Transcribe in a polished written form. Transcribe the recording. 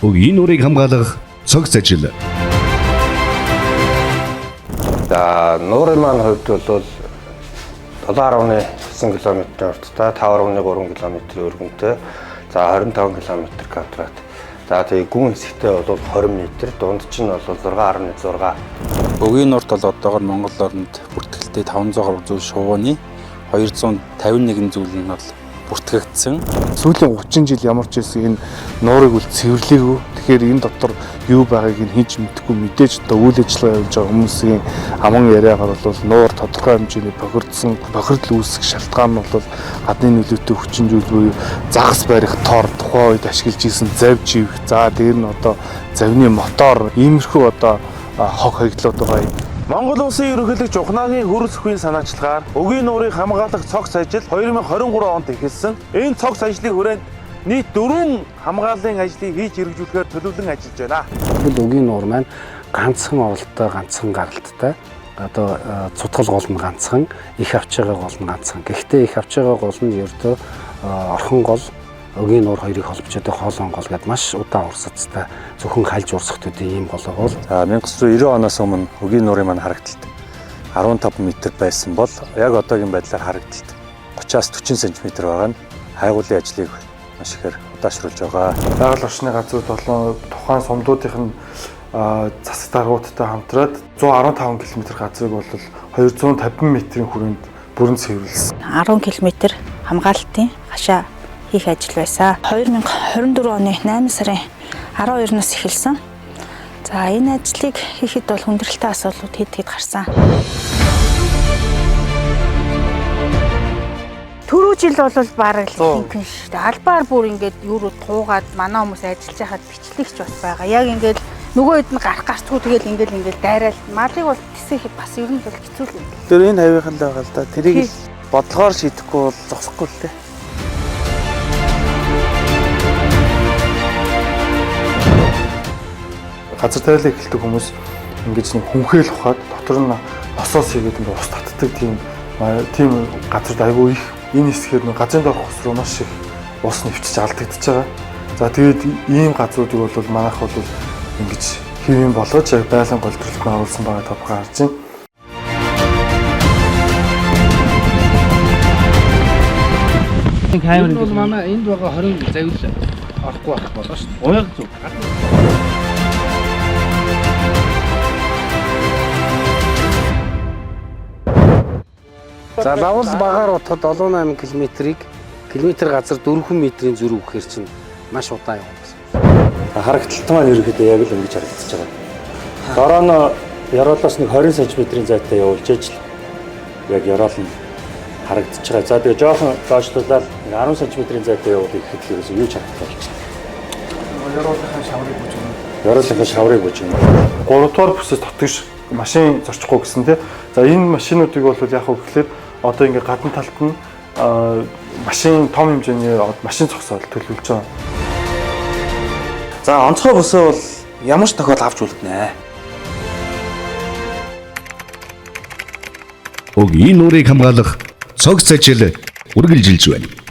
Өгийн нуурыг хамгаалах цогц ажил. За нуурын маань хувьд бол 7.9 км урттай 5.3 км өргөнтэй. За 25 км квадрат. За тэгээ гүн хэсэгтээ бол 20 м, дунд чинь бол 6.6. Өгийн нуурт бол одоогоор Монгол орнд бүртгэлтэй 500 гаруй зүйл шувууны 251 зүйл нь бол бүртгэгдсэн. Сүүлийн 30 жил ямар ч байсан энэ нуурыг үл цэвэрлэегүй. Тэгэхээр энэ дотор юу байгааг нь хийж мэдэхгүй, мэдээж одоо үйл ажиллагаа явуулж байгаа хүмүүсийн аман яриагаар бол нуур тодорхой хэмжээний бохирдсон, бохирдол үүсэх шалтгаан нь бол гадны нөлөөтэй хүчин зүйл буюу загас барих тор, тухайн үед ашиглаж исэн завь живх, за дээр нь одоо завны мотор, иймэрхүү одоо хог хаягдлууд байгаа юм. Монгол улсын ерөнхийлөгч Ухнагийн хөрс өхний санаачлагаар өгийн нуурыг хамгаалах цогц ажил 2023 онд эхэлсэн. Энэ цогц ажлын хүрээнд нийт 4 хамгааллын ажлыг хийж хэрэгжүүлэхээр төлөвлөн ажиллаж байна. Өгийн нуур маань ганцхан оролттой, ганцхан гаралттай. Одоо цутгал гол нь ганцхан, их авч байгаа гол нь ганцхан. Гэхдээ их авч байгаа гол нь ердөө орхон гол, өгийн нуур хоёрыг холбож байгаа хоолон гол гэдээ маш удаан урсацтай зөвхөн хальж урсах төдий ийм гол бол 1990 оноос өмнө өгийн нуурын маань харагдалт 15 м байсан бол яг одоогийн байдлаар харагдалт 30-аас 40 см байгаа нь хайгуулын ажлыг маш ихээр удаашруулж байгаа. Байгаль орчны газрууд болон тухайн сумдуудын засаг даргуудтай хамтраад 115 км газрыг бол 250 м-ийн хүрээнд бүрэн цэвэрлсэн. 10 км хамгаалтын хашаа хийх ажил байсан. 2024 оны 8 сарын 12-наас эхэлсэн. За энэ ажлыг хийхэд бол хүндрэлтэй асуудлууд хэд гарсан. Түрүү жил бол бараг л хинхэн шүү дээ. Албаар бүр ингээд юу руу туугаад манай хүмүүс ажиллаж байхад бичлэгч бас байгаа. Яг ингээд нөгөө хэд нь гарах гарцгүй тэгэл ингээд дайраал. Малыг бол тисэхэд бас ер нь бол хэцүү л юм. Тэр энэ хавийнхан л байгаа л да. Тэрийг бодлогоор шийдэхгүй бол зогсохгүй л дээ. Газар тариалан эхэлдэг хүмүүс ингэж нэг хүнхээл ухаад дотор нь носоос хийгээд ингээд ус татдаг тийм газарт айгүй их энэ хэсгээр нэг газрын дор хос руу маш их ус нэвчиж алдагдчихж байгаа. За тэгээд ийм газруудыг бол манайх бол ингэж хэвэн болгож яг байлан голдролтод оруулсан байгаа тодорхой харж байна. Камер бол манай энд байгаа 20 завил орохгүй байх болоо шүү дээ. Уяг зүг. За лавл багаар утгад 7-8 км-ийг километр газар 4 м-ийн зүрх өгөхөр чинь маш удаан явагдсан. Харагдалт маань ерөөхдөө яг л ингэж харагдаж байгаа. Дараа нь яроолоос нэг 20 см-ийн зайтай явуулж ижил яг яроол нь харагдаж байгаа. За тэгээ жоохон доошлуулаад 10 см-ийн зайтай явуулах гэхэд л ерөөсөө юу ч харагдах болчихсон. Яроолынхаа шаврыг бууж байна. Яроолынхаа шаврыг бууж байна. 3 дугаар бүсэс татгаш машин зорчихгүй гэсэн тийм. За энэ машинуудыг бол яг хөө гэхэлэр одоо ингээд гадна талд нь машин том хэмжээний машин зогсоол төлөвлөж байгаа. За онцгой бүсээ бол ямар ч тохиол авч үлднэ. Өгийн нуурыг хамгаалах цогц ажил үргэлжилж байна.